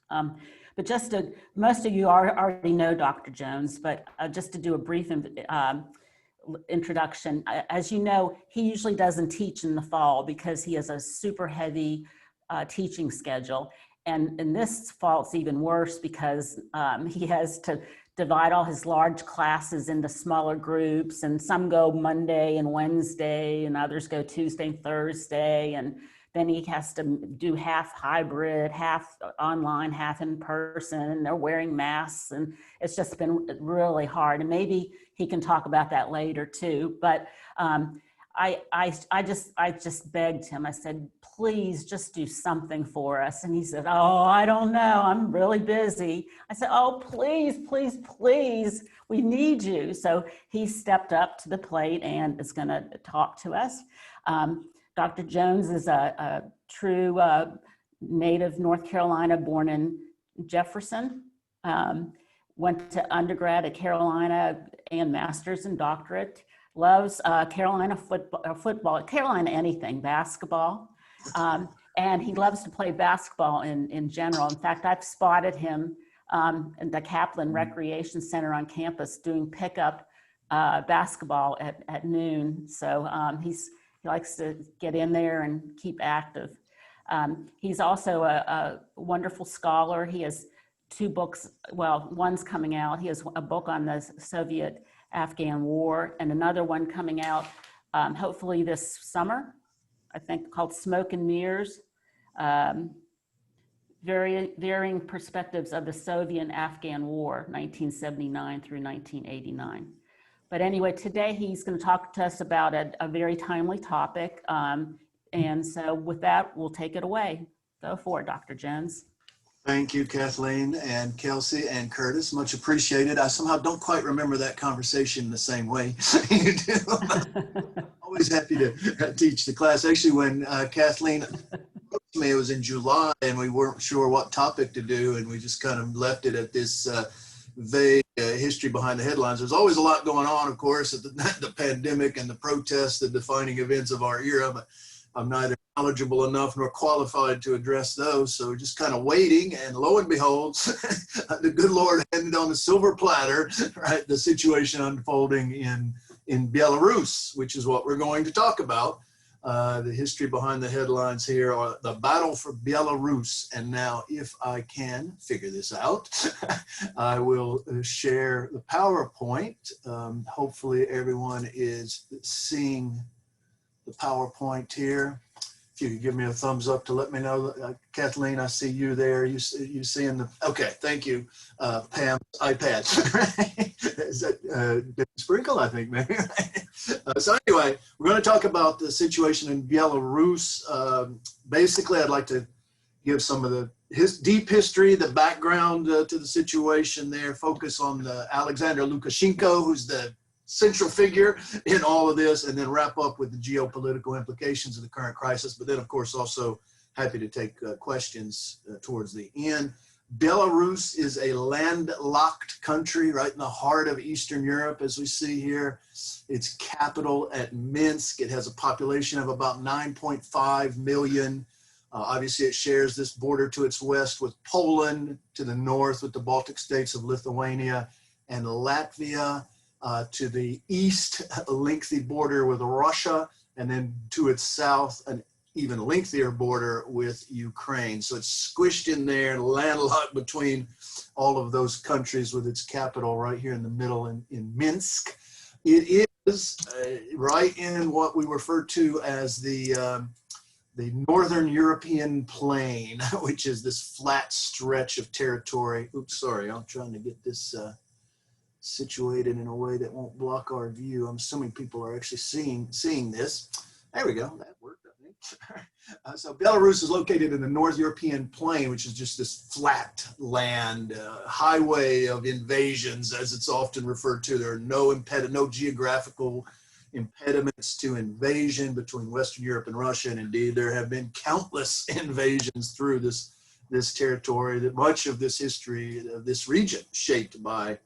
But just to, most of you already know Dr. Jones, but just to do a brief introduction. As you know, he usually doesn't teach in the fall because he has a super heavy teaching schedule. And in this fall, it's even worse because he has to divide all his large classes into smaller groups, and some go Monday and Wednesday, and others go Tuesday and Thursday. And then he has to do half hybrid, half online, half in person, and they're wearing masks, and it's just been really hard. And maybe he can talk about that later too. But I just begged him. I said, please just do something for us. And he said, oh, I don't know. I'm really busy. I said, oh, please, please, please, we need you. So he stepped up to the plate and is going to talk to us. Dr. Jones is a true native North Carolina, born in Jefferson. Went to undergrad at Carolina and master's and doctorate. Loves Carolina football, Carolina anything, basketball. And he loves to play basketball in general. In fact, I've spotted him in the Kaplan Recreation Center on campus doing pickup basketball at noon. So he likes to get in there and keep active. He's also a wonderful scholar. He has 2 books, well, one's coming out. He has a book on the Soviet-Afghan War and another one coming out hopefully this summer, I think, called Smoke and Mirrors, varying perspectives of the Soviet-Afghan War, 1979 through 1989. But anyway, today he's going to talk to us about a very timely topic. And so with that, we'll take it away. Go for it, Dr. Jones. Thank you, Kathleen and Kelsey and Curtis. Much appreciated. I somehow don't quite remember that conversation the same way you do. Always happy to teach the class. Actually, when Kathleen approached me, it was in July, and we weren't sure what topic to do, and we just kind of left it at this vague history behind the headlines. There's always a lot going on, of course, the pandemic and the protests, the defining events of our era, but I'm neither knowledgeable enough nor qualified to address those. So just kind of waiting, and lo and behold, the good Lord handed on a silver platter, right, the situation unfolding in Belarus, which is what we're going to talk about. The history behind the headlines here are the battle for Belarus. And now, if I can figure this out, I will share the PowerPoint. Hopefully everyone is seeing the PowerPoint here. If you could give me a thumbs up to let me know. Kathleen, I see you there. You seeing the, okay, thank you. Pam's iPad. Is that Sprinkle, I think, maybe. So anyway, we're going to talk about the situation in Belarus. Basically, I'd like to give some of the deep history, the background to the situation there, focus on Alexander Lukashenko, who's the central figure in all of this, and then wrap up with the geopolitical implications of the current crisis. But then, of course, also happy to take questions towards the end. Belarus is a landlocked country right in the heart of Eastern Europe, as we see here. Its capital at Minsk. It has a population of about 9.5 million. Obviously, it shares this border to its west with Poland, to the north with the Baltic states of Lithuania and Latvia. To the east, a lengthy border with Russia, and then to its south, an even lengthier border with Ukraine. So it's squished in there, landlocked between all of those countries, with its capital right here in the middle in Minsk. It is right in what we refer to as the Northern European plain, which is this flat stretch of territory. Oops, sorry, I'm trying to get this situated in a way that won't block our view. I'm assuming people are actually seeing this. There we go. That worked, I think. So Belarus is located in the North European plain, which is just this flat land, highway of invasions, as it's often referred to. There are no geographical impediments to invasion between Western Europe and Russia, and indeed there have been countless invasions through this territory. That much of this history of this region shaped by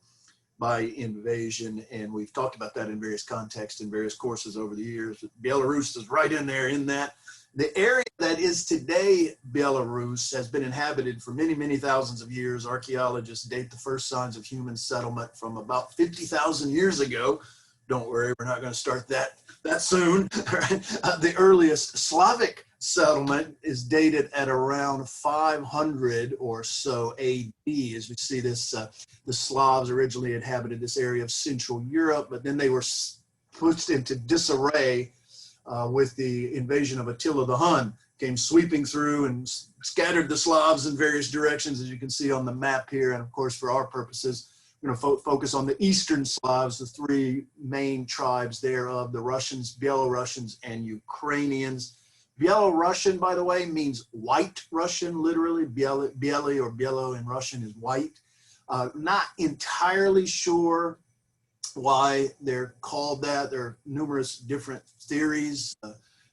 invasion, and we've talked about that in various contexts and various courses over the years. Belarus is right in there in that, The area that is today Belarus has been inhabited for many, many thousands of years. Archaeologists date the first signs of human settlement from about 50,000 years ago. Don't worry, we're not going to start that soon. The earliest Slavic settlement is dated at around 500 or so AD. As we see this, the Slavs originally inhabited this area of Central Europe, but then they were pushed into disarray with the invasion of Attila the Hun. Came sweeping through and scattered the Slavs in various directions, as you can see on the map here. And of course, for our purposes, we're going to focus on the Eastern Slavs, the three main tribes thereof, the Russians, Belarusians, and Ukrainians. Belarusian, by the way, means white Russian, literally. Bieli or Bielo in Russian is white. Not entirely sure why they're called that. There are numerous different theories.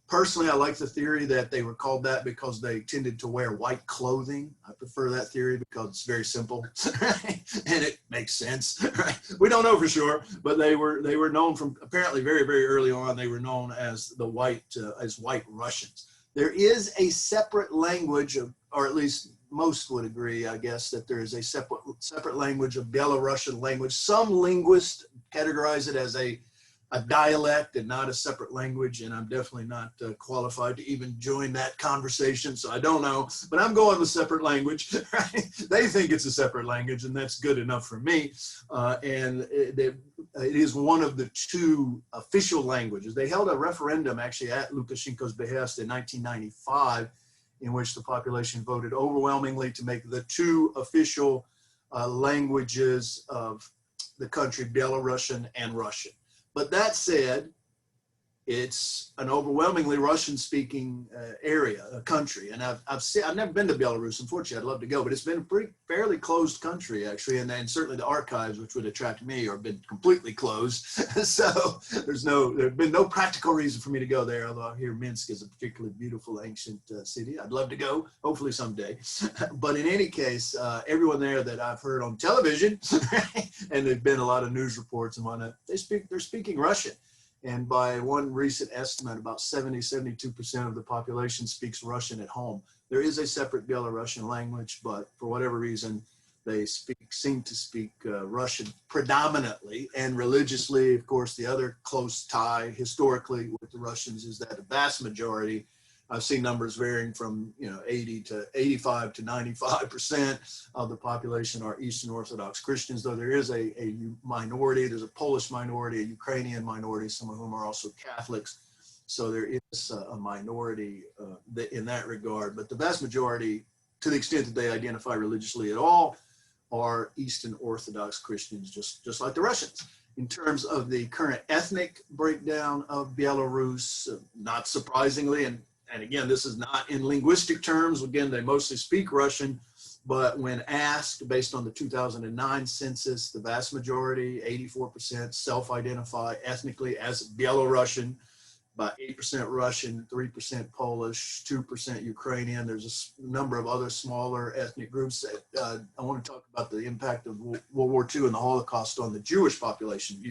Personally, I like the theory that they were called that because they tended to wear white clothing. I prefer that theory because it's very simple, right? And it makes sense, right? We don't know for sure, but they were known from apparently very, very early on. They were known as the white Russians. There is a separate language of, or at least most would agree, I guess, that there is a separate language of Belarusian language. Some linguists categorize it as a dialect and not a separate language, and I'm definitely not qualified to even join that conversation, so I don't know, but I'm going with separate language, right? They think it's a separate language, and that's good enough for me, and it is one of the two official languages. They held a referendum actually at Lukashenko's behest in 1995, in which the population voted overwhelmingly to make the two official languages of the country Belarusian and Russian. But that said, it's an overwhelmingly Russian-speaking area, a country, and I've never been to Belarus. Unfortunately, I'd love to go, but it's been a fairly closed country actually, and certainly the archives, which would attract me, have been completely closed. So there's been no practical reason for me to go there. Although I hear Minsk is a particularly beautiful ancient city. I'd love to go, hopefully someday. But in any case, everyone there that I've heard on television, and there've been a lot of news reports and whatnot, they're speaking Russian. And by one recent estimate, about 72% of the population speaks Russian at home. There is a separate Belarusian language, but for whatever reason, they seem to speak Russian predominantly and religiously. Of course, the other close tie historically with the Russians is that a vast majority, I've seen numbers varying from 80 to 85 to 95% of the population are Eastern Orthodox Christians, though there is a minority. There's a Polish minority, a Ukrainian minority, some of whom are also Catholics. So there is a minority in that regard. But the vast majority, to the extent that they identify religiously at all, are Eastern Orthodox Christians, just like the Russians. In terms of the current ethnic breakdown of Belarus, not surprisingly, and again, this is not in linguistic terms. Again, they mostly speak Russian, but when asked, based on the 2009 census, the vast majority, 84%, self-identify ethnically as Belarusian, about 8% Russian, 3% Polish, 2% Ukrainian. There's a number of other smaller ethnic groups. I want to talk about the impact of World War II and the Holocaust on the Jewish population.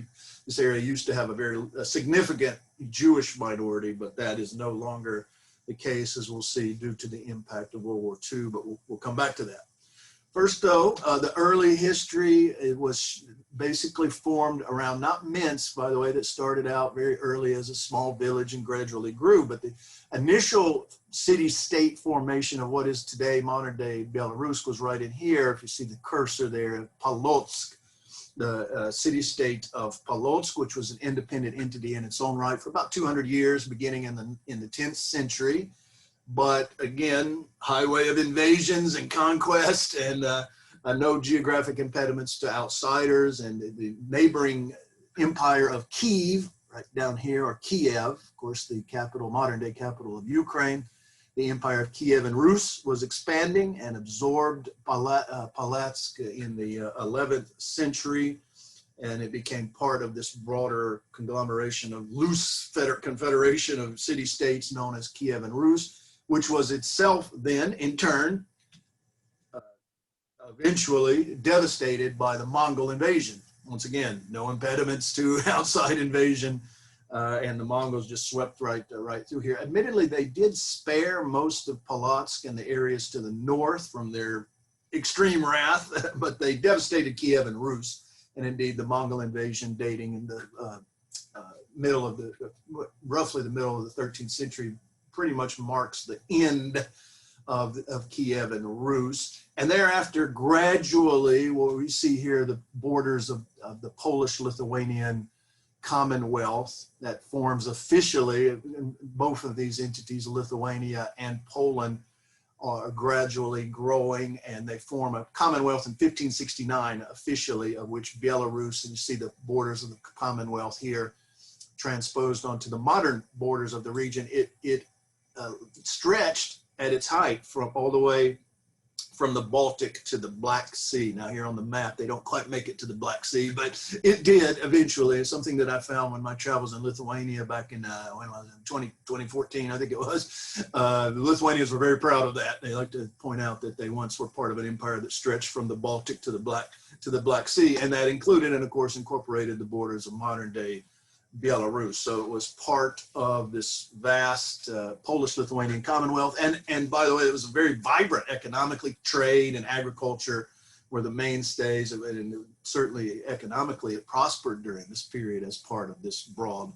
This area used to have a significant Jewish minority, but that is no longer the case, as we'll see, due to the impact of World War II, but we'll come back to that. First, though, the early history, it was basically formed around, not Minsk, by the way, that started out very early as a small village and gradually grew, but the initial city-state formation of what is today modern-day Belarus was right in here. If you see the cursor there, Polotsk, the city-state of Polotsk, which was an independent entity in its own right for about 200 years, beginning in the 10th century. But again, highway of invasions and conquest, and no geographic impediments to outsiders, and the neighboring empire of Kiev, right down here, or Kiev, of course, the capital, modern-day capital of Ukraine. The empire of Kiev and Rus was expanding and absorbed Polotsk in the 11th century, and it became part of this broader conglomeration of loose confederation of city-states known as Kiev and Rus, which was itself then, in turn, eventually devastated by the Mongol invasion. Once again, no impediments to outside invasion and the Mongols just swept right through here. Admittedly, they did spare most of Polotsk and the areas to the north from their extreme wrath, but they devastated Kiev and Rus. And indeed, the Mongol invasion dating in the middle of roughly the middle of the 13th century pretty much marks the end of Kiev and Rus. And thereafter, gradually, what we see here, the borders of the Polish-Lithuanian Commonwealth that forms officially, both of these entities, Lithuania and Poland, are gradually growing, and they form a Commonwealth in 1569 officially, of which Belarus, and you see the borders of the Commonwealth here transposed onto the modern borders of the region. It stretched at its height from all the way from the Baltic to the Black Sea. Now here on the map, they don't quite make it to the Black Sea, but it did eventually. It's something that I found when my travels in Lithuania back in, when was it, 2014, I think it was. The Lithuanians were very proud of that. They like to point out that they once were part of an empire that stretched from the Baltic to the Black Sea, and that included and of course incorporated the borders of modern day Belarus. So it was part of this vast Polish-Lithuanian Commonwealth. And by the way, it was a very vibrant economically. Trade and agriculture were the mainstays, and certainly economically it prospered during this period as part of this broad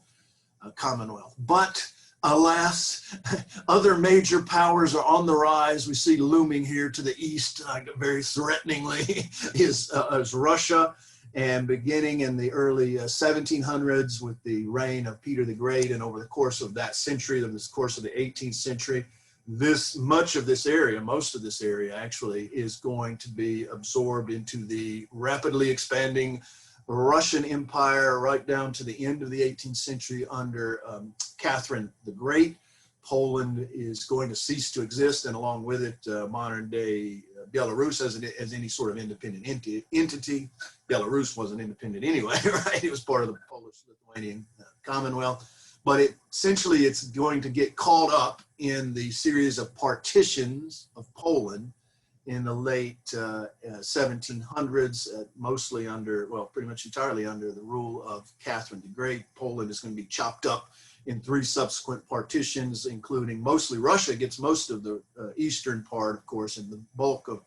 Commonwealth. But alas, other major powers are on the rise. We see looming here to the east, very threateningly, is Russia. And beginning in the early 1700s with the reign of Peter the Great, and over the course of that century, over the course of the 18th century, most of this area actually is going to be absorbed into the rapidly expanding Russian Empire right down to the end of the 18th century under Catherine the Great. Poland is going to cease to exist, and along with it, modern day Belarus as any sort of independent entity. Belarus wasn't independent anyway, right? It was part of the Polish-Lithuanian Commonwealth. But essentially, it's going to get caught up in the series of partitions of Poland in the late 1700s, mostly under, well, pretty much entirely under the rule of Catherine the Great. Poland is going to be chopped up in 3 subsequent partitions, including mostly Russia gets most of the eastern part, of course, and the bulk of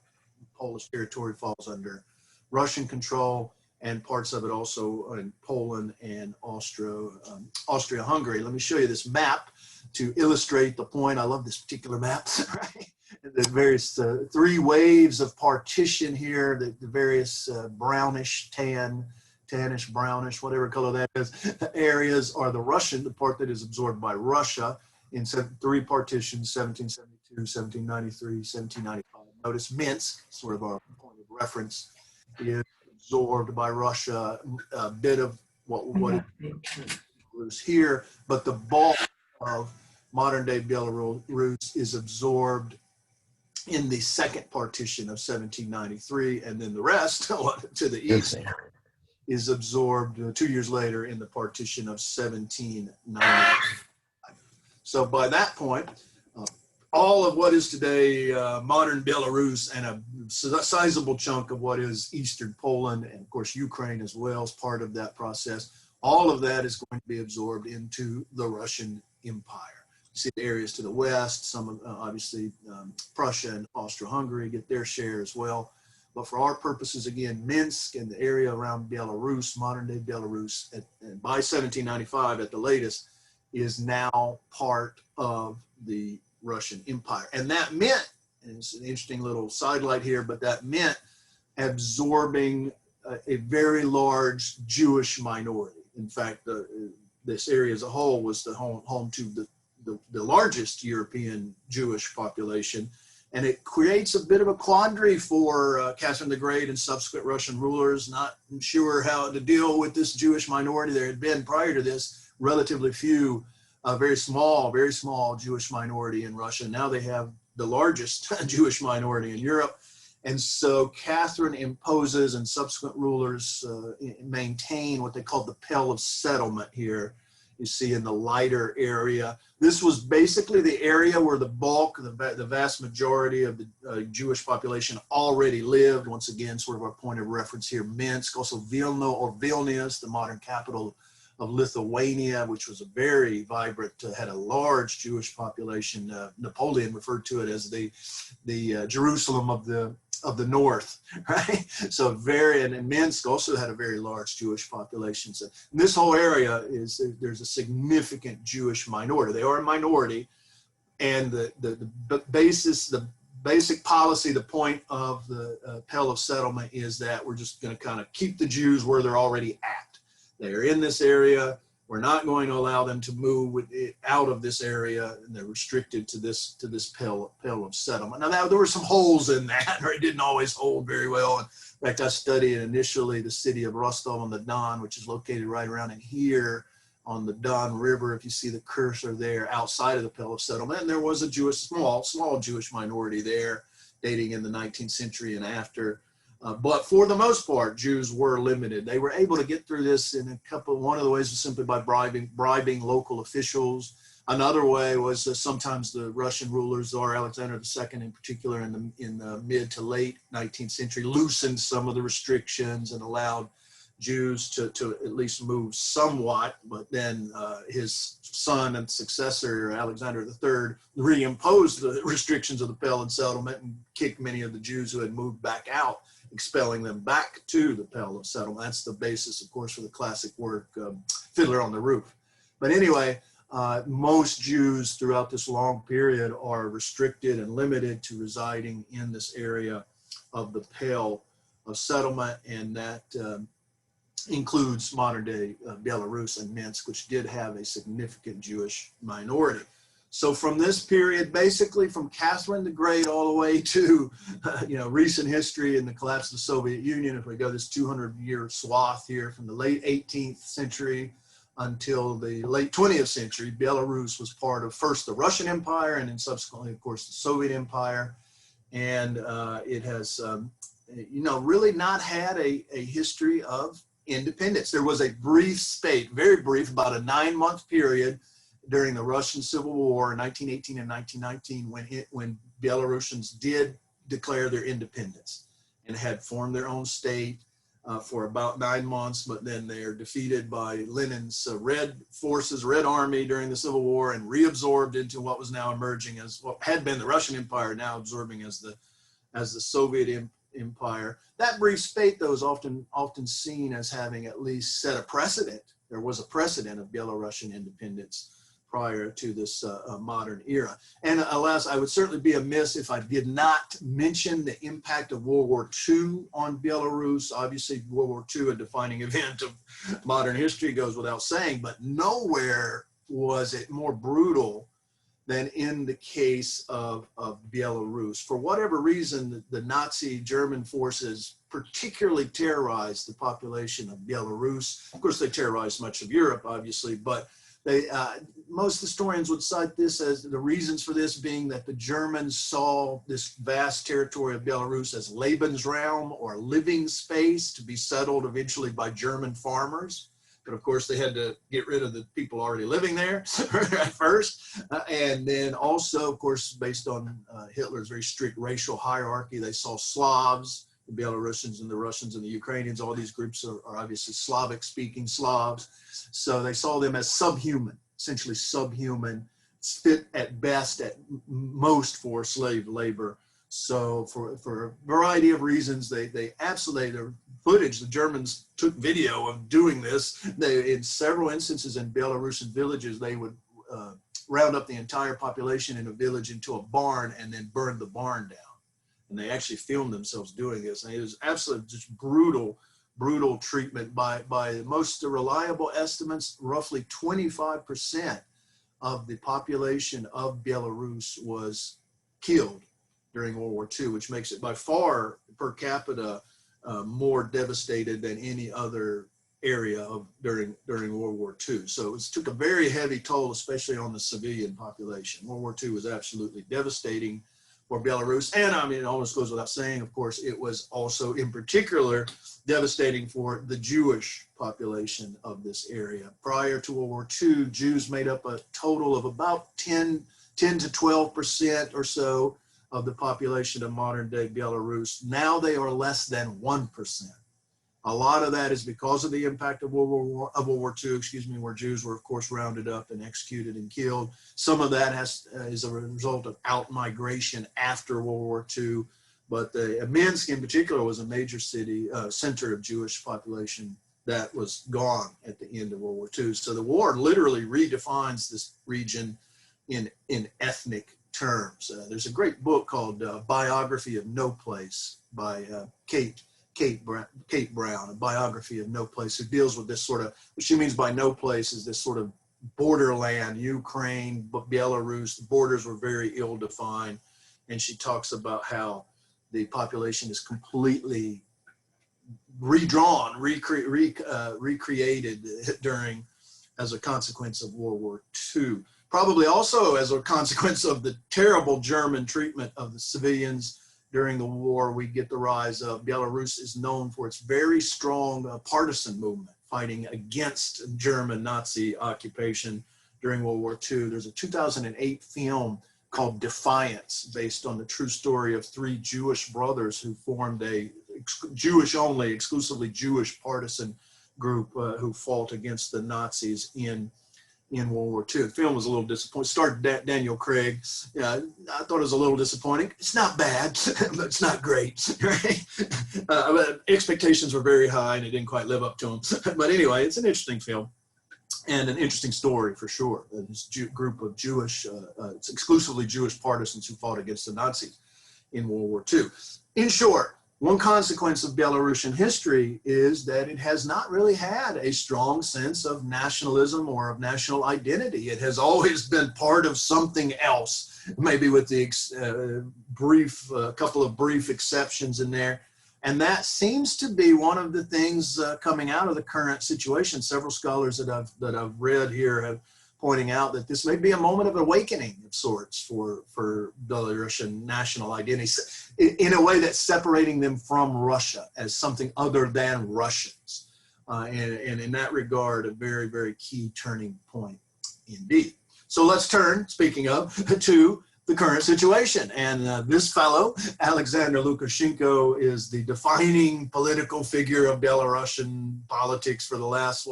Polish territory falls under Russian control, and parts of it also in Poland and Austria-Hungary. Let me show you this map to illustrate the point. I love this particular map, right? The various 3 waves of partition here, the various brownish, tannish, brownish, whatever color that is, areas are the Russian, the part that is absorbed by Russia in 3 partitions, 1772, 1793, 1795. Notice Minsk, sort of our point of reference, is absorbed by Russia, a bit of what is here, but the bulk of modern day Belarus is absorbed in the second partition of 1793, and then the rest to the east is absorbed 2 years later in the partition of 1790. So by that point, all of what is today modern Belarus and a sizable chunk of what is Eastern Poland, and of course Ukraine as well as part of that process, all of that is going to be absorbed into the Russian Empire. You see the areas to the west, some of obviously Prussia and Austria-Hungary get their share as well. But for our purposes, again, Minsk and the area around Belarus, modern day Belarus, and by 1795 at the latest, is now part of the Russian Empire. And that meant, and it's an interesting little sidelight here, but that meant absorbing a very large Jewish minority. In fact, this area as a whole was the home to the largest European Jewish population. And it creates a bit of a quandary for Catherine the Great and subsequent Russian rulers, not sure how to deal with this Jewish minority. There had been, prior to this, relatively few, very small Jewish minority in Russia. Now they have the largest Jewish minority in Europe. And so Catherine imposes, and subsequent rulers maintain what they called the Pale of Settlement here. You see in the lighter area. This was basically the area where the bulk, the vast majority of the Jewish population already lived. Once again, sort of our point of reference here, Minsk, also Vilna or Vilnius, the modern capital Lithuania, which was a very vibrant, had a large Jewish population. Napoleon referred to it as the Jerusalem of the North, right? So and Minsk also had a very large Jewish population. So in this whole area there's a significant Jewish minority. They are a minority, and the basic policy, the point of the Pale of Settlement is that we're just going to kind of keep the Jews where they're already at. They are in this area. We're not going to allow them to move out of this area, and they're restricted to this Pale of Settlement. Now, there were some holes in that, or it didn't always hold very well. In fact, I studied initially the city of Rostov on the Don, which is located right around in here on the Don River. If you see the cursor there, outside of the Pale of Settlement, and there was a small Jewish minority there, dating in the 19th century and after. But for the most part, Jews were limited. They were able to get through this in one of the ways was simply by bribing local officials. Another way was sometimes the Russian rulers, Tsar Alexander II in particular, in the mid to late 19th century, loosened some of the restrictions and allowed Jews to at least move somewhat. But then his son and successor, Alexander III, reimposed the restrictions of the Pale of Settlement and kicked many of the Jews who had moved back out, expelling them back to the Pale of Settlement. That's the basis, of course, for the classic work, Fiddler on the Roof. But anyway, most Jews throughout this long period are restricted and limited to residing in this area of the Pale of Settlement, and that includes modern-day Belarus and Minsk, which did have a significant Jewish minority. So from this period, basically from Catherine the Great all the way to recent history and the collapse of the Soviet Union, if we go this 200-year swath here from the late 18th century until the late 20th century, Belarus was part of first the Russian Empire and then subsequently, of course, the Soviet Empire. And it has, really not had a history of independence. There was a brief spate, very brief, about a 9-month period during the Russian Civil War in 1918 and 1919 when Belarusians did declare their independence and had formed their own state for about 9 months, but then they are defeated by Lenin's Red Forces, Red Army during the Civil War, and reabsorbed into what was now emerging as what had been the Russian Empire, now absorbing as the Soviet Empire. That brief spate, though, is often seen as having at least set a precedent. There was a precedent of Belarusian independence prior to this modern era. And alas, I would certainly be amiss if I did not mention the impact of World War II on Belarus. Obviously, World War II, a defining event of modern history, goes without saying, but nowhere was it more brutal than in the case of Belarus. For whatever reason, the Nazi German forces particularly terrorized the population of Belarus. Of course, they terrorized much of Europe, obviously, but most historians would cite this as the reasons for this being that the Germans saw this vast territory of Belarus as Lebensraum, or living space, to be settled eventually by German farmers. But of course, they had to get rid of the people already living there at first. And then also, of course, based on Hitler's very strict racial hierarchy, they saw Slavs, the Belarusians and the Russians and the Ukrainians. All these groups are obviously Slavic-speaking Slavs. So they saw them as subhuman, essentially subhuman, fit at best, at most for slave labor. So for a variety of reasons, they absolutely, their footage, the Germans took video of doing this. In several instances in Belarusian villages, they would round up the entire population in a village into a barn and then burn the barn down. And they actually filmed themselves doing this. And it was absolutely just brutal treatment. By the most reliable estimates, roughly 25% of the population of Belarus was killed during World War II, which makes it by far per capita more devastated than any other area during World War II. So it took a very heavy toll, especially on the civilian population. World War II was absolutely devastating for Belarus. And I mean, it almost goes without saying, of course, it was also in particular devastating for the Jewish population of this area. Prior to World War II, Jews made up a total of about 10 to 12% or so of the population of modern day Belarus. Now they are less than 1% A lot of that is because of the impact of World War II, where Jews were, of course, rounded up and executed and killed. Some of that is a result of out-migration after World War II. But Minsk in particular was a major city, center of Jewish population that was gone at the end of World War II. So the war literally redefines this region in ethnic terms. There's a great book called Biography of No Place by Kate Brown, a biography of no place, who deals with this sort of, what she means by no place is this sort of borderland, Ukraine, Belarus. The borders were very ill-defined. And she talks about how the population is completely redrawn, recreated as a consequence of World War II. Probably also as a consequence of the terrible German treatment of the civilians during the war. We get the rise of Belarus is known for its very strong partisan movement fighting against German Nazi occupation during World War II. There's a 2008 film called Defiance, based on the true story of three Jewish brothers who formed a Jewish-only, exclusively Jewish partisan group who fought against the Nazis in World War II. The film was a little disappointing. Starred Daniel Craig. I thought it was a little disappointing. It's not bad, but it's not great. Right? Expectations were very high, and it didn't quite live up to them. But anyway, it's an interesting film and an interesting story for sure. This group of Jewish, it's exclusively Jewish partisans who fought against the Nazis in World War II. In short, one consequence of Belarusian history is that it has not really had a strong sense of nationalism or of national identity. It has always been part of something else, maybe with the couple of brief exceptions in there. And that seems to be one of the things coming out of the current situation. Several scholars that I've read here have pointing out that this may be a moment of awakening of sorts for Belarusian national identity, in a way that's separating them from Russia as something other than Russians. And in that regard, a very, very key turning point indeed. So let's turn, speaking of, to the current situation. And this fellow, Alexander Lukashenko, is the defining political figure of Belarusian politics for the last,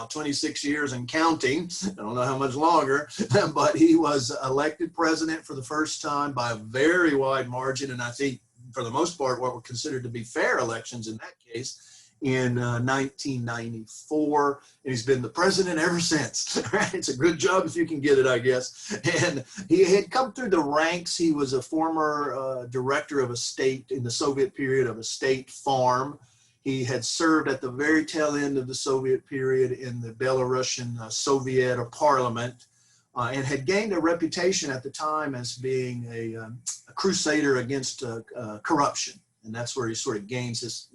26 years and counting. I don't know how much longer, but he was elected president for the first time by a very wide margin. And I think, for the most part, what were considered to be fair elections in that case, in 1994, and he's been the president ever since. Right? It's a good job if you can get it, I guess. And he had come through the ranks. He was a former director of a state, in the Soviet period, of a state farm. He had served at the very tail end of the Soviet period in the Belarusian Soviet or parliament, and had gained a reputation at the time as being a crusader against corruption. And that's where he sort of gains his,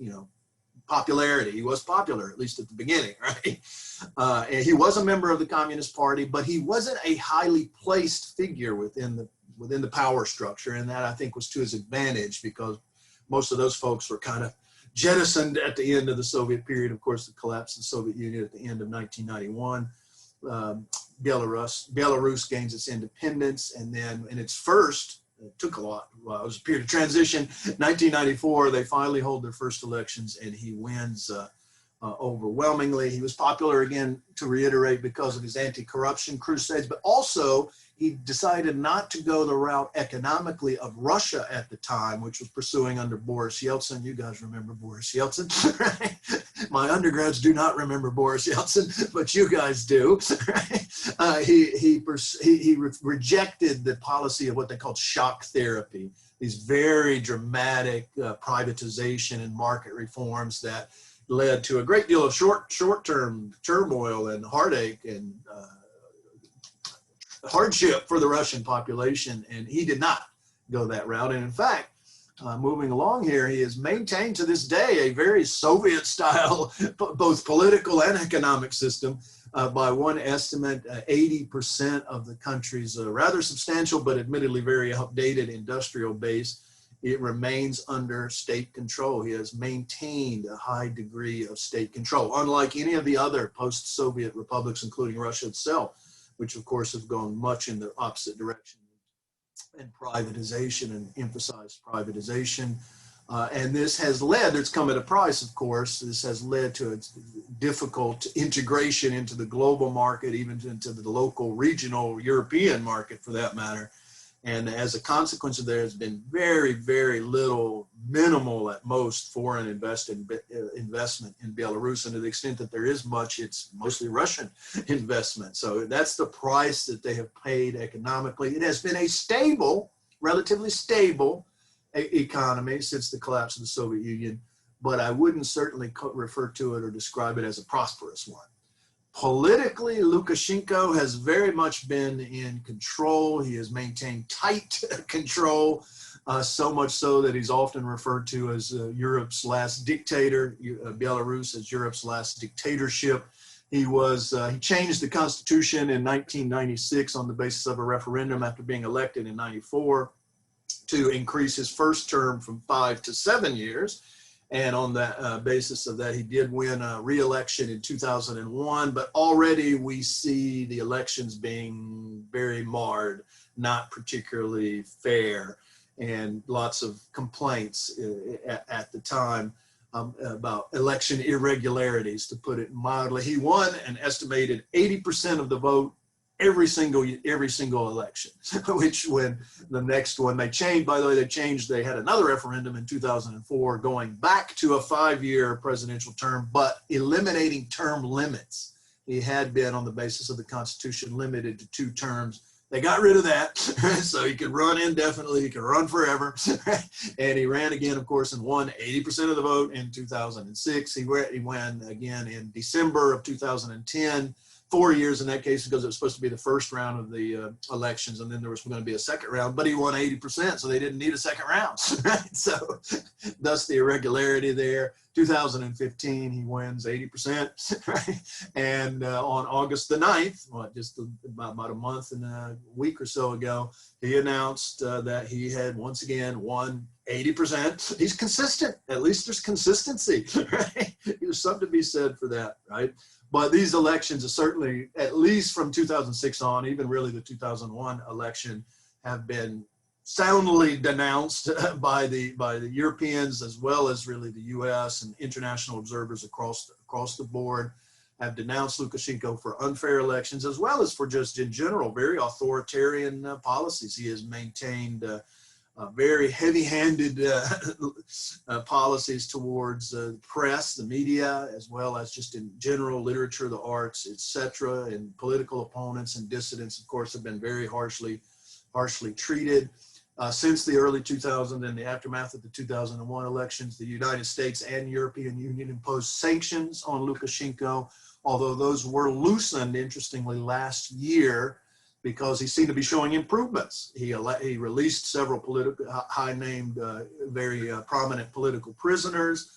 popularity. He was popular, at least at the beginning, right? And he was a member of the Communist Party, but he wasn't a highly placed figure within the power structure. And that, I think, was to his advantage, because most of those folks were kind of jettisoned at the end of the Soviet period. Of course, the collapse of the Soviet Union at the end of 1991. Belarus gains its independence, and then in its first, it took a lot. Well, it was a period of transition. 1994, they finally hold their first elections, and he wins overwhelmingly. He was popular, again, to reiterate, because of his anti-corruption crusades, but also he decided not to go the route economically of Russia at the time, which was pursuing under Boris Yeltsin. You guys remember Boris Yeltsin, right? My undergrads do not remember Boris Yeltsin, but you guys do. Right? He rejected the policy of what they called shock therapy, these very dramatic privatization and market reforms that led to a great deal of short-term turmoil and heartache and hardship for the Russian population. And he did not go that route. And in fact, moving along here, he has maintained to this day a very Soviet-style, both political and economic system. By one estimate, 80% of the country's rather substantial, but admittedly very outdated industrial base, it remains under state control. He has maintained a high degree of state control, unlike any of the other post-Soviet republics, including Russia itself, which of course have gone much in the opposite direction and privatization and emphasized privatization. And this has led, it's come at a price, of course, this has led to a difficult integration into the global market, even into the local, regional, European market for that matter. And as a consequence of there has been very, very little, minimal at most, foreign investment in Belarus. And to the extent that there is much, it's mostly Russian investment. So that's the price that they have paid economically. It has been a stable, relatively stable economy since the collapse of the Soviet Union, but I wouldn't certainly refer to it or describe it as a prosperous one. Politically, Lukashenko has very much been in control. He has maintained tight control, so much so that he's often referred to as Europe's last dictator, Belarus as Europe's last dictatorship. He changed the constitution in 1996 on the basis of a referendum after being elected in 94 to increase his first term from 5 to 7 years. And on that basis of that, he did win a re-election in 2001, but already we see the elections being very marred, not particularly fair, and lots of complaints at the time about election irregularities, to put it mildly. He won an estimated 80% of the vote every single election, which when the next one they changed, by the way, they had another referendum in 2004 going back to a 5-year presidential term, but eliminating term limits. He had been, on the basis of the Constitution, limited to 2 terms. They got rid of that, so he could run indefinitely, he could run forever. And he ran again, of course, and won 80% of the vote in 2006. He won again in December of 2010. 4 years in that case, because it was supposed to be the first round of the elections, and then there was going to be a second round, but he won 80%, so they didn't need a second round. Right? So thus the irregularity there. 2015, he wins 80%, right? And on August the 9th, just about a month and a week or so ago, he announced that he had once again won 80%. He's consistent. At least there's consistency, right? There's something to be said for that, right? But these elections are certainly, at least from 2006 on, even really the 2001 election, have been soundly denounced by the Europeans, as well as really the U.S. and international observers across the board have denounced Lukashenko for unfair elections, as well as for just in general very authoritarian policies. He has maintained very heavy-handed policies towards the press, the media, as well as just in general literature, the arts, etc. And political opponents and dissidents, of course, have been very harshly treated. Since the early 2000s and the aftermath of the 2001 elections, the United States and European Union imposed sanctions on Lukashenko, although those were loosened, interestingly, last year, because he seemed to be showing improvements. He released several high-named, very prominent political prisoners,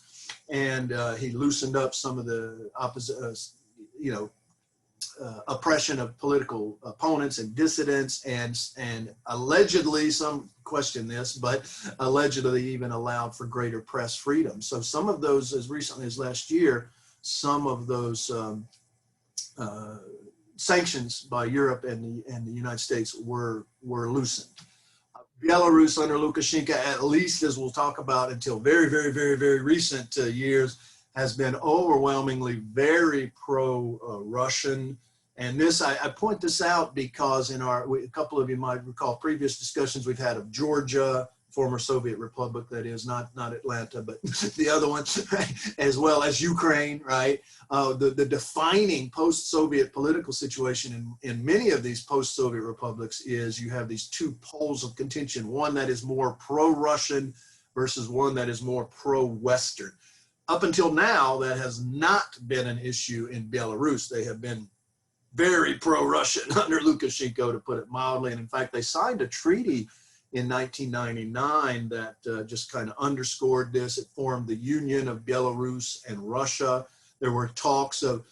and he loosened up some of the oppression of political opponents and dissidents, and allegedly, some question this, but allegedly even allowed for greater press freedom. So some of those, as recently as last year, some of those sanctions by Europe and the United States were loosened. Belarus under Lukashenko, at least as we'll talk about until very, very, very, very recent years, has been overwhelmingly very pro-Russian. And this, I point this out because a couple of you might recall previous discussions we've had of Georgia, former Soviet republic, that is, not Atlanta, but the other one, right? As well as Ukraine, right? The defining post-Soviet political situation in many of these post-Soviet republics is you have these 2 poles of contention, one that is more pro-Russian versus one that is more pro-Western. Up until now, that has not been an issue in Belarus. They have been very pro-Russian under Lukashenko, to put it mildly. And in fact, they signed a treaty in 1999 that just kind of underscored this. It formed the Union of Belarus and Russia. There were talks of,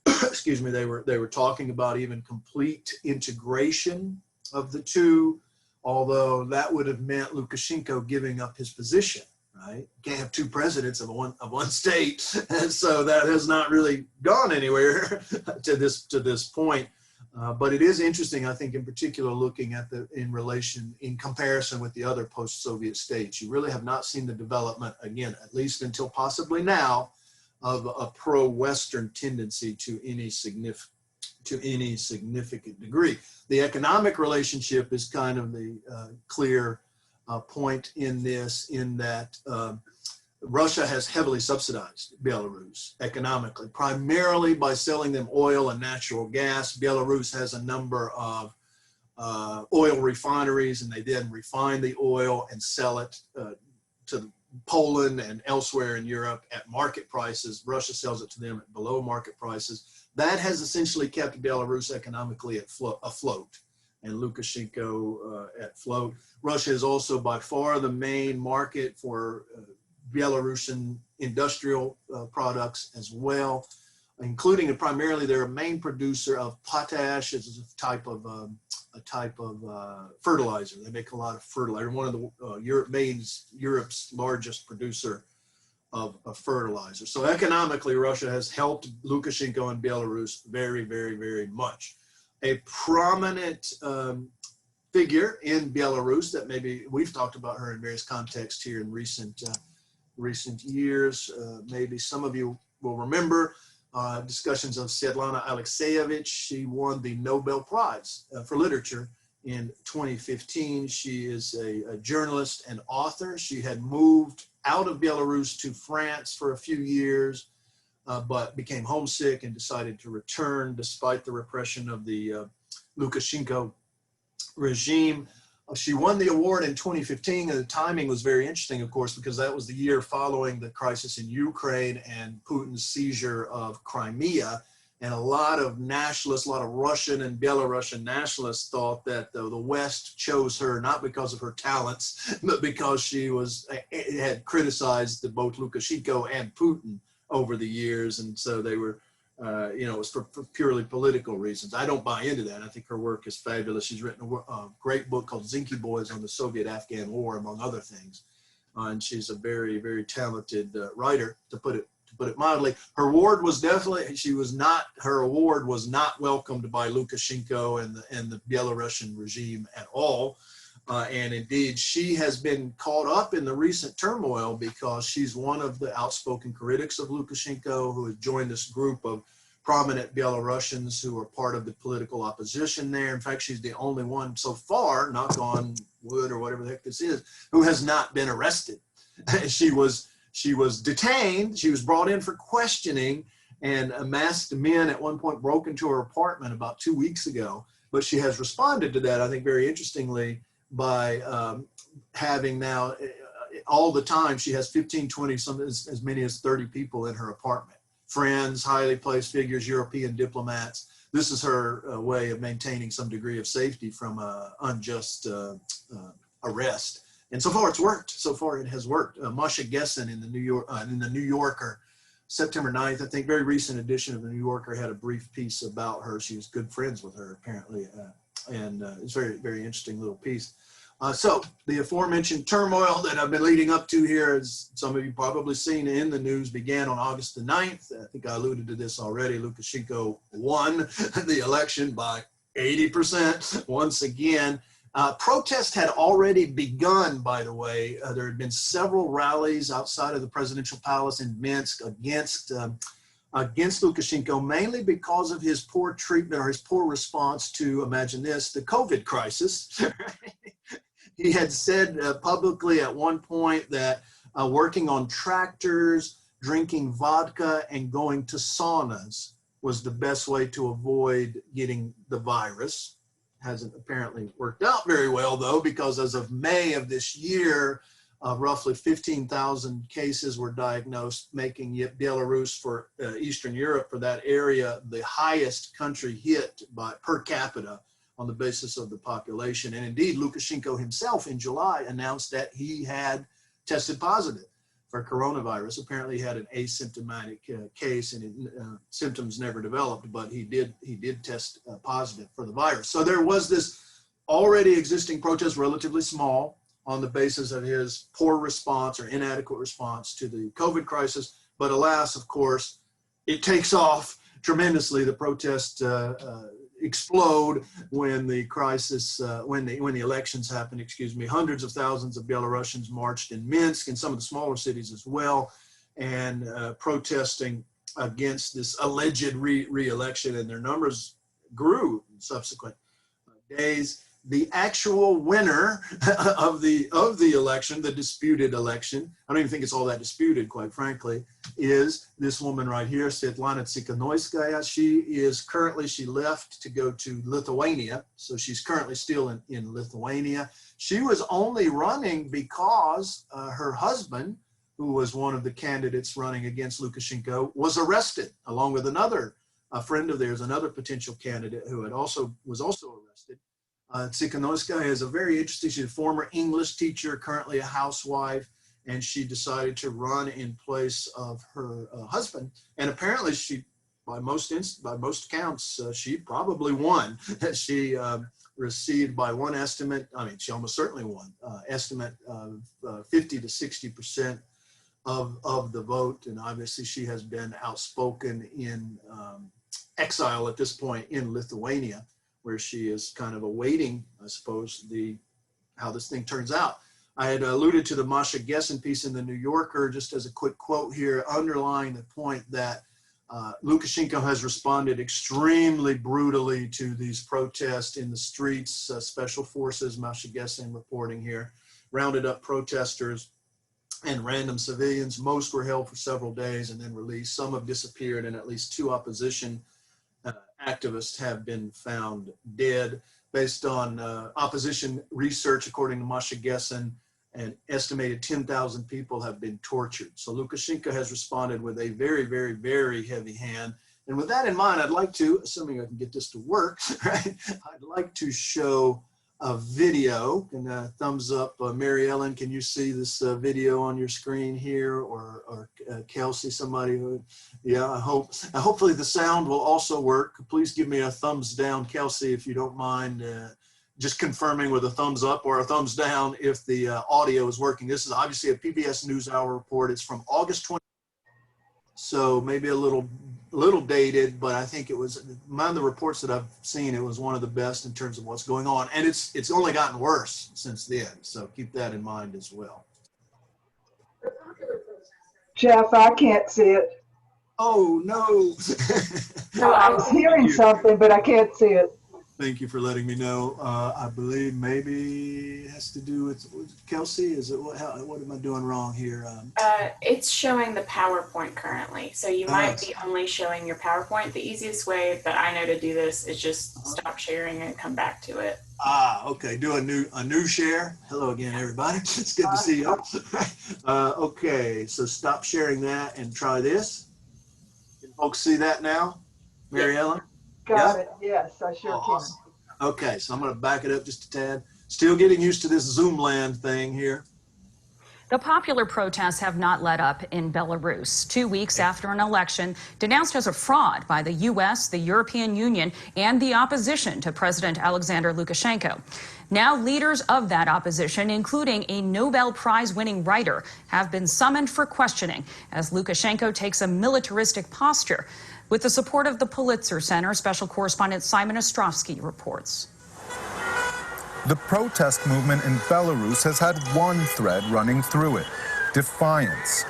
excuse me, they were talking about even complete integration of the two, although that would have meant Lukashenko giving up his position. Right? You can't have 2 presidents of one state, and so that has not really gone anywhere to this point. But it is interesting, I think, in particular, looking at in comparison with the other post-Soviet states. You really have not seen the development, again, at least until possibly now, of a pro-Western tendency to any significant degree. The economic relationship is kind of the clear point in this, in that Russia has heavily subsidized Belarus economically, primarily by selling them oil and natural gas. Belarus has a number of oil refineries, and they then refine the oil and sell it to Poland and elsewhere in Europe at market prices. Russia sells it to them at below market prices. That has essentially kept Belarus economically afloat, and Lukashenko at float. Russia is also by far the main market for Belarusian industrial products as well, including primarily they're a main producer of potash as a type of fertilizer. They make a lot of fertilizer. One of the Europe's largest producer of fertilizer. So economically, Russia has helped Lukashenko and Belarus very, very, very much. A prominent figure in Belarus that maybe we've talked about her in various contexts here in recent years. Maybe some of you will remember discussions of Svetlana Alexievich. She won the Nobel Prize for Literature in 2015. She is a journalist and author. She had moved out of Belarus to France for a few years, but became homesick and decided to return despite the repression of the Lukashenko regime. She won the award in 2015, and the timing was very interesting, of course, because that was the year following the crisis in Ukraine and Putin's seizure of Crimea. And a lot of nationalists, a lot of Russian and Belarusian nationalists thought that the West chose her not because of her talents, but because she had criticized both Lukashenko and Putin over the years. And so they were, it was for purely political reasons. I don't buy into that. I think her work is fabulous. She's written a great book called Zinky Boys on the Soviet-Afghan War, among other things. And she's a very, very talented writer, to put it mildly. Her award was her award was not welcomed by Lukashenko and the Belarusian regime at all. And indeed, she has been caught up in the recent turmoil because she's one of the outspoken critics of Lukashenko, who has joined this group of prominent Belarusians who are part of the political opposition there. In fact, she's the only one so far, knock on wood or whatever the heck this is, who has not been arrested. She was detained. She was brought in for questioning, and masked men at one point broke into her apartment about 2 weeks ago. But she has responded to that, I think, very interestingly, by having now all the time, she has 15, 20, as many as 30 people in her apartment. Friends, highly placed figures, European diplomats. This is her way of maintaining some degree of safety from unjust arrest. And so far it's worked. So far it has worked. Masha Gessen in the New Yorker, September 9th, I think, very recent edition of the New Yorker, had a brief piece about her. She was good friends with her, apparently. And it's very, very interesting little piece. So the aforementioned turmoil that I've been leading up to here, as some of you probably seen in the news, began on August the 9th. I think I alluded to this already. Lukashenko won the election by 80% once again. Protest had already begun, by the way. There had been several rallies outside of the presidential palace in Minsk against Lukashenko, mainly because of his poor treatment or his poor response to, imagine this, the COVID crisis. He had said publicly at one point that working on tractors, drinking vodka, and going to saunas was the best way to avoid getting the virus. Hasn't apparently worked out very well, though, because as of May of this year, roughly 15,000 cases were diagnosed, making Belarus, for Eastern Europe, for that area, the highest country hit by per capita on the basis of the population. And indeed, Lukashenko himself in July announced that he had tested positive for coronavirus. Apparently he had an asymptomatic case, and symptoms never developed, but he did test positive for the virus. So there was this already existing protest, relatively small, on the basis of his poor response or inadequate response to the COVID crisis. But alas, of course, it takes off tremendously. The protest explode when the crisis, when the elections happened, excuse me. Hundreds of thousands of Belarusians marched in Minsk and some of the smaller cities as well, and protesting against this alleged re-election, and their numbers grew in subsequent days. The actual winner of the election, the disputed election, I don't even think it's all that disputed, quite frankly, is this woman right here, Svetlana Tsikhanouskaya. She left to go to Lithuania, so she's currently still in Lithuania. She was only running because her husband, who was one of the candidates running against Lukashenko, was arrested, along with a friend of theirs, another potential candidate who was also arrested. Tsikhanouskaya is a very interesting, she's a former English teacher, currently a housewife, and she decided to run in place of her husband. And apparently by most accounts, she probably won. She received, by one estimate, she almost certainly won, estimate of 50 to 60% of the vote. And obviously she has been outspoken in exile at this point in Lithuania, where she is kind of awaiting, I suppose, how this thing turns out. I had alluded to the Masha Gessen piece in the New Yorker, just as a quick quote here, underlying the point that Lukashenko has responded extremely brutally to these protests in the streets. Special forces, Masha Gessen reporting here, rounded up protesters and random civilians. Most were held for several days and then released. Some have disappeared, and at least 2 opposition activists have been found dead. Based on opposition research, according to Masha Gessen, an estimated 10,000 people have been tortured. So Lukashenko has responded with a very, very, very heavy hand. And with that in mind, I'd like to, assuming I can get this to work, right? I'd like to show a video. And thumbs up, Mary Ellen, can you see this video on your screen here, or Kelsey, somebody who, yeah, hopefully the sound will also work. Please give me a thumbs down, Kelsey, if you don't mind, just confirming with a thumbs up or a thumbs down if the audio is working. This is obviously a PBS NewsHour report. It's from August 20th, so maybe a little dated, but I think it was, among the reports that I've seen, it was one of the best in terms of what's going on. And it's only gotten worse since then. So keep that in mind as well. Jeff, I can't see it. Oh, no. No, I was hearing something, but I can't see it. Thank you for letting me know. I believe maybe it has to do with Kelsey. Is it what am I doing wrong here? It's showing the PowerPoint currently, so you might be only showing your PowerPoint. The easiest way that I know to do this is just stop sharing and come back to it. Okay. Do a new share. Hello again, everybody. It's good to see you. Okay, so stop sharing that and try this. Can folks see that now, Mary Ellen? Got it. Yes, I sure can. Awesome. Okay, so I'm going to back it up just a tad. Still getting used to this Zoom land thing here. The popular protests have not let up in Belarus, 2 weeks after an election denounced as a fraud by the U.S., the European Union, and the opposition to President Alexander Lukashenko. Now leaders of that opposition, including a Nobel Prize-winning writer, have been summoned for questioning as Lukashenko takes a militaristic posture. With the support of the Pulitzer Center, special correspondent Simon Ostrovsky reports. The protest movement in Belarus has had one thread running through it: defiance.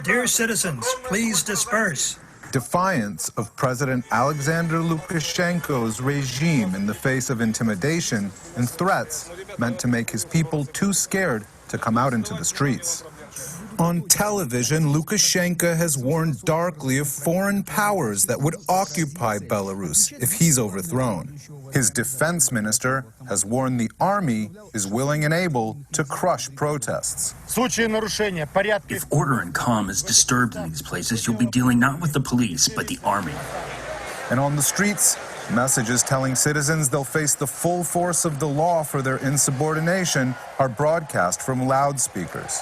Dear citizens, please disperse. Defiance of President Alexander Lukashenko's regime in the face of intimidation and threats meant to make his people too scared to come out into the streets. On television, Lukashenko has warned darkly of foreign powers that would occupy Belarus if he's overthrown. His defense minister has warned the army is willing and able to crush protests. If order and calm is disturbed in these places, you'll be dealing not with the police, but the army. And on the streets, messages telling citizens they'll face the full force of the law for their insubordination are broadcast from loudspeakers.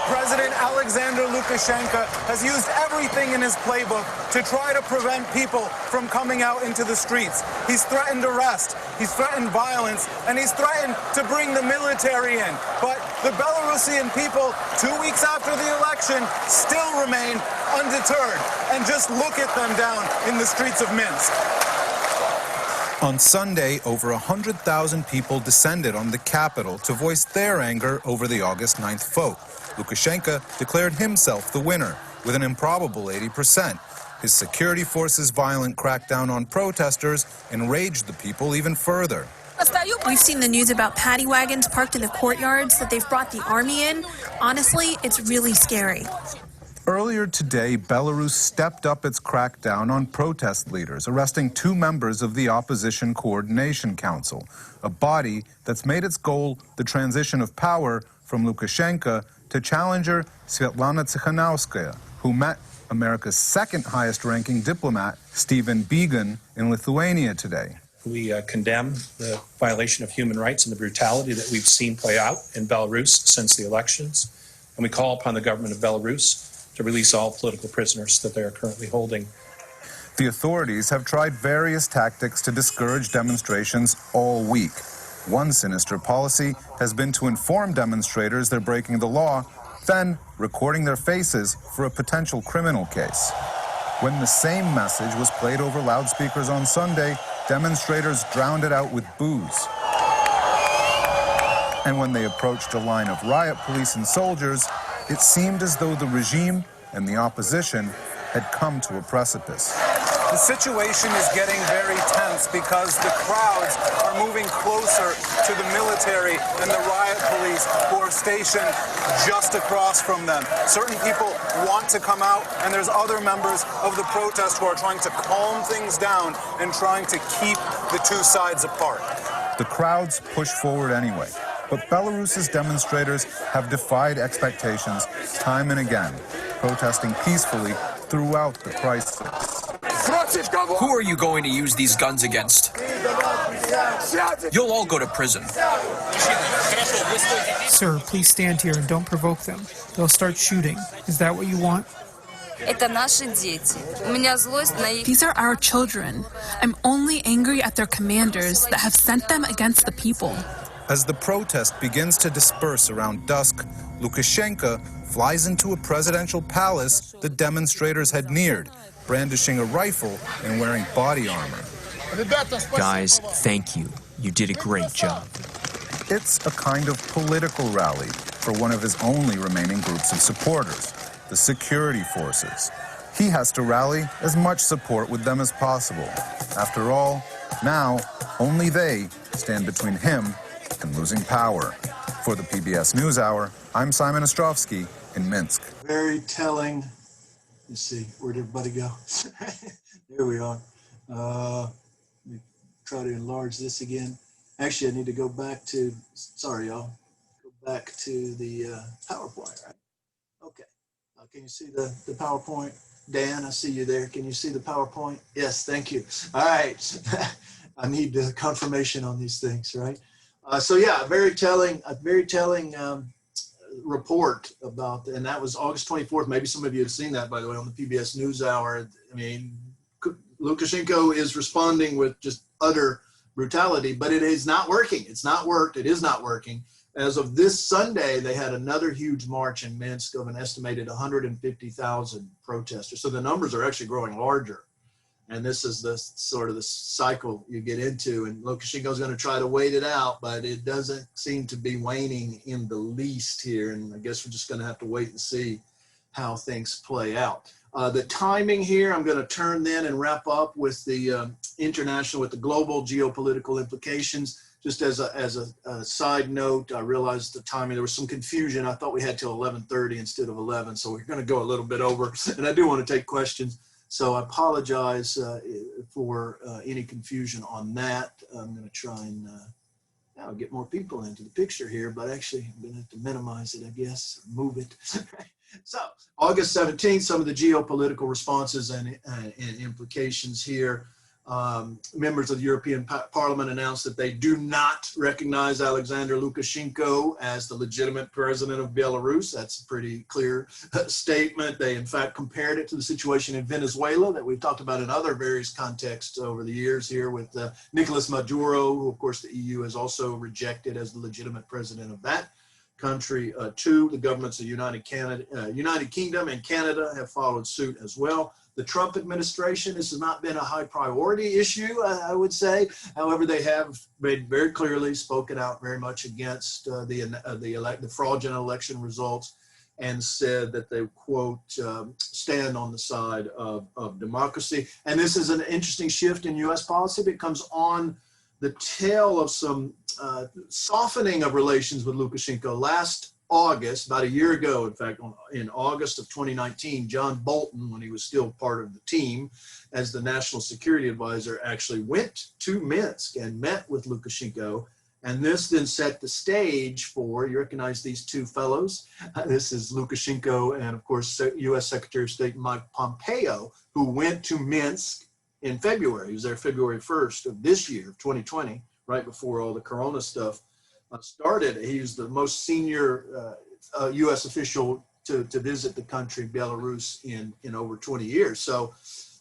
President Alexander Lukashenko has used everything in his playbook to try to prevent people from coming out into the streets. He's threatened arrest, he's threatened violence, and he's threatened to bring the military in. But the Belarusian people, 2 weeks after the election, still remain undeterred. And just look at them down in the streets of Minsk. On Sunday, over 100,000 people descended on the capital to voice their anger over the August 9th vote. Lukashenko declared himself the winner with an improbable 80%. His security forces' violent crackdown on protesters enraged the people even further. We've seen the news about paddy wagons parked in the courtyards, that they've brought the army in. Honestly, it's really scary. Earlier today, Belarus stepped up its crackdown on protest leaders, arresting 2 members of the Opposition Coordination Council, a body that's made its goal the transition of power from Lukashenko to challenger Svetlana Tsikhanouskaya, who met America's second highest-ranking diplomat, Stephen Biegun, in Lithuania today. We condemn the violation of human rights and the brutality that we've seen play out in Belarus since the elections, and we call upon the government of Belarus to release all political prisoners that they are currently holding. The authorities have tried various tactics to discourage demonstrations all week. One sinister policy has been to inform demonstrators they're breaking the law, then recording their faces for a potential criminal case. When the same message was played over loudspeakers on Sunday, demonstrators drowned it out with boos. And when they approached a line of riot police and soldiers, it seemed as though the regime and the opposition had come to a precipice. The situation is getting very tense because the crowds are moving closer to the military and the riot police who are stationed just across from them. Certain people want to come out, and there's other members of the protest who are trying to calm things down and trying to keep the two sides apart. The crowds push forward anyway. But Belarus's demonstrators have defied expectations time and again, protesting peacefully throughout the crisis. Who are you going to use these guns against? You'll all go to prison. Sir, please stand here and don't provoke them. They'll start shooting. Is that what you want? These are our children. I'm only angry at their commanders that have sent them against the people. As the protest begins to disperse around dusk, Lukashenko flies into a presidential palace the demonstrators had neared, brandishing a rifle and wearing body armor. Guys, thank you. You did a great job. It's a kind of political rally for one of his only remaining groups of supporters, the security forces. He has to rally as much support with them as possible. After all, now only they stand between him and losing power. For the PBS NewsHour, I'm Simon Ostrovsky in Minsk. Very telling. Let's see, where'd everybody go? There we are. Let me try to enlarge this again. Actually, I need to go back to, sorry y'all, go back to the PowerPoint, right? Okay. Can you see the PowerPoint? Dan, I see you there. Can you see the PowerPoint? Yes, thank you. All right. I need the confirmation on these things, right? So yeah, a very telling report about, and that was August 24th. Maybe some of you have seen that, by the way, on the PBS NewsHour. I mean, Lukashenko is responding with just utter brutality, but it is not working. It's not worked. It is not working. As of this Sunday, they had another huge march in Minsk of an estimated 150,000 protesters. So the numbers are actually growing larger. And this is the sort of the cycle you get into. And Lukashenko's going to try to wait it out, but it doesn't seem to be waning in the least here. And I guess we're just going to have to wait and see how things play out. The timing here, I'm going to turn then and wrap up with the international, with the global geopolitical implications. Just as a side note, I realized the timing, there was some confusion. I thought we had till 11:30 instead of 11. So we're going to go a little bit over. And I do want to take questions. So I apologize for any confusion on that. I'm going to try and get more people into the picture here, but actually I'm going to have to minimize it, I guess, or move it. So August 17th, some of the geopolitical responses and implications here. Members of the European Parliament announced that they do not recognize Alexander Lukashenko as the legitimate president of Belarus. That's a pretty clear statement. They, in fact, compared it to the situation in Venezuela that we've talked about in other various contexts over the years here with Nicolas Maduro, who, of course, the EU has also rejected as the legitimate president of that country too. The governments of United Kingdom and Canada have followed suit as well. The Trump administration, this has not been a high priority issue, I would say. However, they have made very clearly spoken out very much against the fraudulent election results and said that they, quote, stand on the side of democracy. And this is an interesting shift in U.S. policy that comes on the tail of some softening of relations with Lukashenko. Last August, about a year ago, in fact, in August of 2019, John Bolton, when he was still part of the team as the national security advisor, actually went to Minsk and met with Lukashenko. And this then set the stage for, you recognize these two fellows. This is Lukashenko and, of course, U.S. Secretary of State Mike Pompeo, who went to Minsk in February. He was there February 1st of this year, 2020, right before all the corona stuff started. He was the most senior U.S. official to visit the country, Belarus, in over 20 years. So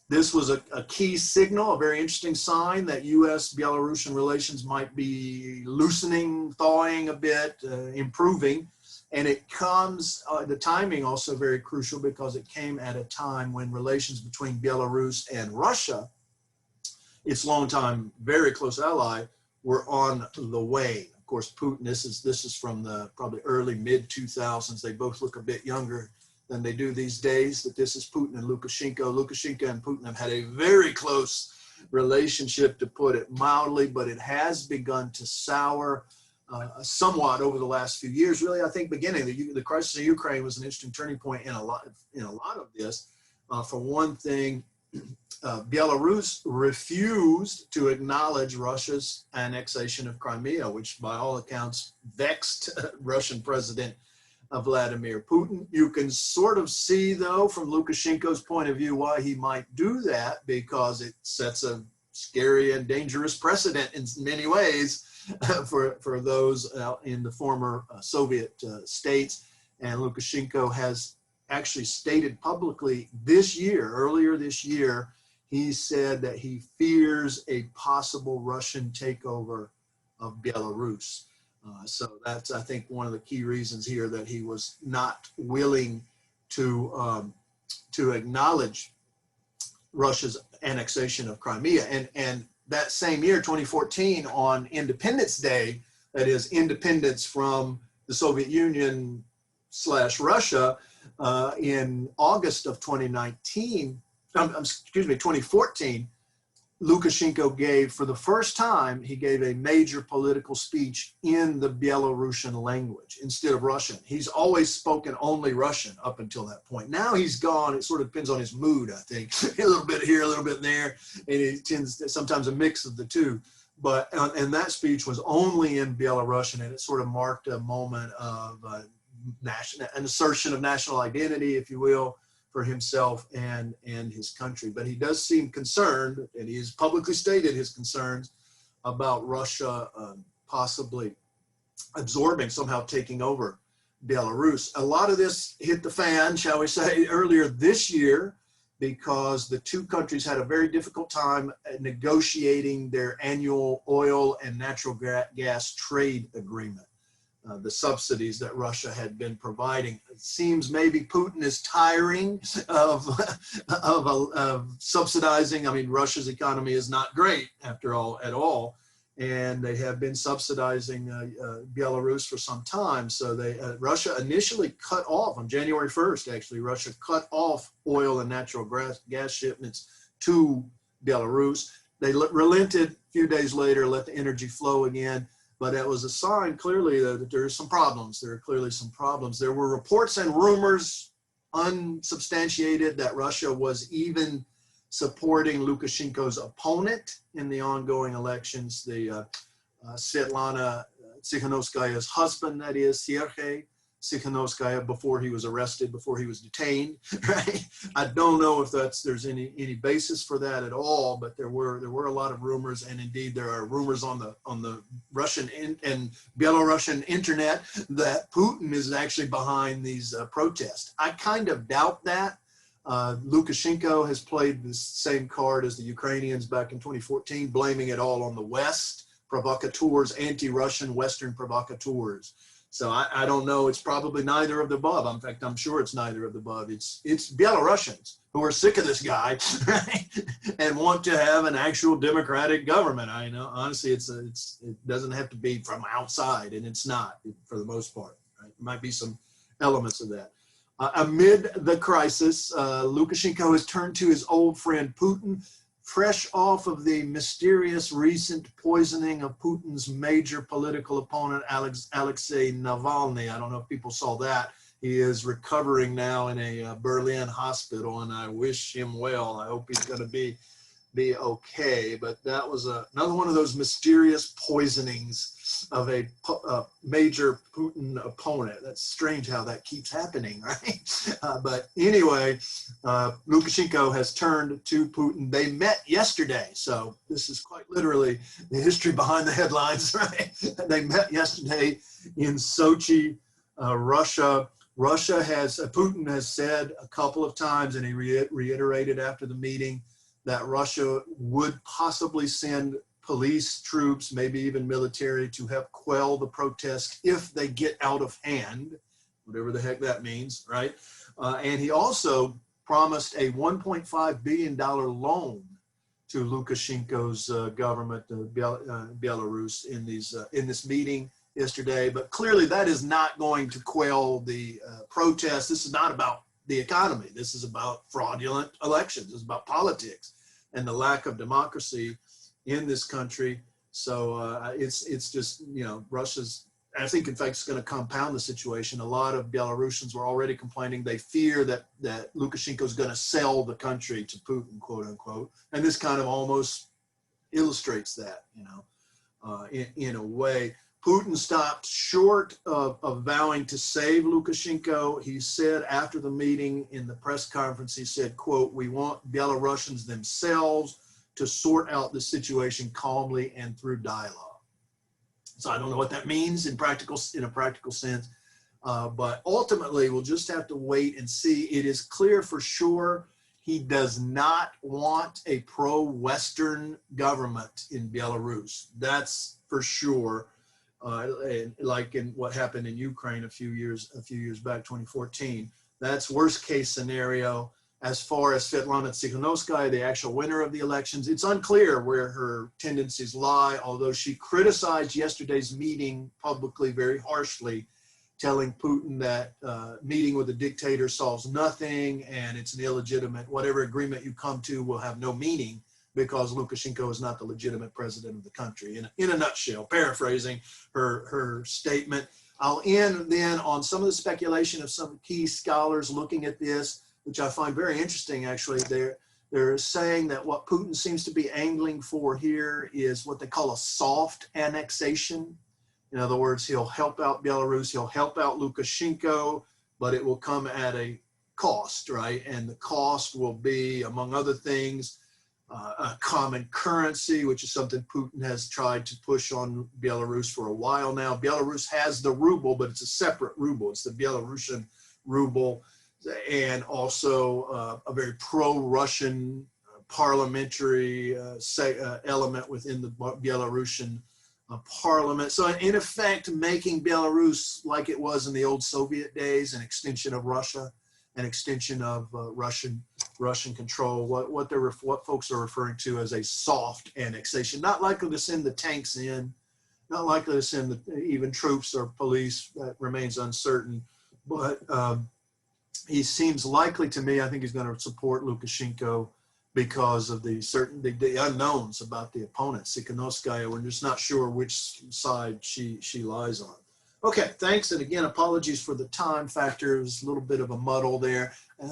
this was a key signal, a very interesting sign that U.S.-Belarusian relations might be loosening, thawing a bit, improving. And it comes, the timing also very crucial because it came at a time when relations between Belarus and Russia, its longtime very close ally, were on the way. Of course, Putin, this is from the probably early mid-2000s. They both look a bit younger than they do these days, but this is Putin and Lukashenko. Lukashenko and Putin have had a very close relationship, to put it mildly, but it has begun to sour somewhat over the last few years. Really, I think beginning, the crisis in Ukraine was an interesting turning point in a lot of this. For one thing, Belarus refused to acknowledge Russia's annexation of Crimea, which by all accounts vexed Russian President Vladimir Putin. You can sort of see, though, from Lukashenko's point of view, why he might do that, because it sets a scary and dangerous precedent in many ways for those in the former Soviet states. And Lukashenko has actually stated publicly earlier this year, he said that he fears a possible Russian takeover of Belarus. So that's, I think, one of the key reasons here that he was not willing to acknowledge Russia's annexation of Crimea. And that same year, 2014, on Independence Day, that is independence from the Soviet Union / Russia, in August of 2014, Lukashenko gave, for the first time, he gave a major political speech in the Belarusian language instead of Russian. He's always spoken only Russian up until that point. Now he's gone. It sort of depends on his mood, I think. A little bit here, a little bit there, and it tends to, sometimes a mix of the two. But and that speech was only in Belarusian, and it sort of marked a moment of an assertion of national identity, if you will, for himself and his country. But he does seem concerned, and he has publicly stated his concerns about Russia possibly absorbing, somehow taking over Belarus. A lot of this hit the fan, shall we say, earlier this year, because the two countries had a very difficult time negotiating their annual oil and natural gas trade agreement. The subsidies that Russia had been providing. It seems maybe Putin is tiring of subsidizing. I mean, Russia's economy is not great at all. And they have been subsidizing Belarus for some time. So Russia initially cut off, on January 1st, actually, Russia cut off oil and natural gas shipments to Belarus. They relented a few days later, let the energy flow again. But it was a sign clearly that there are some problems. There are clearly some problems. There were reports and rumors, unsubstantiated, that Russia was even supporting Lukashenko's opponent in the ongoing elections, the Svetlana Tsikhanouskaya's husband, that is, Sergei Tsikhanouskaya before he was arrested, before he was detained, right? I don't know if there's any basis for that at all, but there were a lot of rumors, and indeed there are rumors on the Russian and Belarusian internet that Putin is actually behind these protests. I kind of doubt that. Lukashenko has played the same card as the Ukrainians back in 2014, blaming it all on the West, provocateurs, anti-Russian Western provocateurs. So I don't know. It's probably neither of the above. In fact, I'm sure it's neither of the above. It's Belarusians who are sick of this guy, right? And want to have an actual democratic government. I know, honestly, it doesn't have to be from outside, and it's not for the most part. Right? There might be some elements of that. Amid the crisis, Lukashenko has turned to his old friend Putin, fresh off of the mysterious recent poisoning of Putin's major political opponent, Alexei Navalny. I don't know if people saw that. He is recovering now in a Berlin hospital, and I wish him well. I hope he's going to be okay. But that was another one of those mysterious poisonings of a major Putin opponent. That's strange how that keeps happening, right? But anyway, Lukashenko has turned to Putin. They met yesterday, so this is quite literally the history behind the headlines, right? They met yesterday in Sochi, Russia. Putin has said a couple of times, and he reiterated after the meeting, that Russia would possibly send police troops, maybe even military, to help quell the protests if they get out of hand, whatever the heck that means, right? And he also promised a $1.5 billion loan to Lukashenko's government, Belarus, in this meeting yesterday. But clearly that is not going to quell the protests. This is not about the economy. This is about fraudulent elections. This is about politics and the lack of democracy in this country. So it's just, Russia's, I think in fact it's going to compound the situation. A lot of Belarusians were already complaining. They fear that Lukashenko is going to sell the country to Putin, quote unquote. And this kind of almost illustrates that, in a way. Putin stopped short of vowing to save Lukashenko. He said after the meeting in the press conference, he said, quote, "We want Belarusians themselves to sort out the situation calmly and through dialogue." So I don't know what that means in a practical sense, but ultimately we'll just have to wait and see. It is clear for sure he does not want a pro-Western government in Belarus. That's for sure. Like in what happened in Ukraine a few years back, 2014. That's worst case scenario. As far as Svetlana Tsikhanouskaya, the actual winner of the elections, it's unclear where her tendencies lie, although she criticized yesterday's meeting publicly very harshly, telling Putin that meeting with a dictator solves nothing and it's an illegitimate, whatever agreement you come to will have no meaning, because Lukashenko is not the legitimate president of the country. In a nutshell, paraphrasing her statement. I'll end then on some of the speculation of some key scholars looking at this, which I find very interesting, actually. They're saying that what Putin seems to be angling for here is what they call a soft annexation. In other words, he'll help out Belarus, he'll help out Lukashenko, but it will come at a cost, right? And the cost will be, among other things, a common currency, which is something Putin has tried to push on Belarus for a while now. Belarus has the ruble, but it's a separate ruble. It's the Belarusian ruble, and also a very pro-Russian parliamentary element within the Belarusian parliament. So in effect, making Belarus like it was in the old Soviet days, an extension of Russia, an extension of Russian control, what folks are referring to as a soft annexation. Not likely to send the tanks in, not likely to send even troops or police. That remains uncertain. But he seems likely to me. I think he's going to support Lukashenko because of the unknowns about the opponent, Tsikhanouskaya. We're just not sure which side she lies on. Okay, thanks. And again, apologies for the time factor. It was a little bit of a muddle there.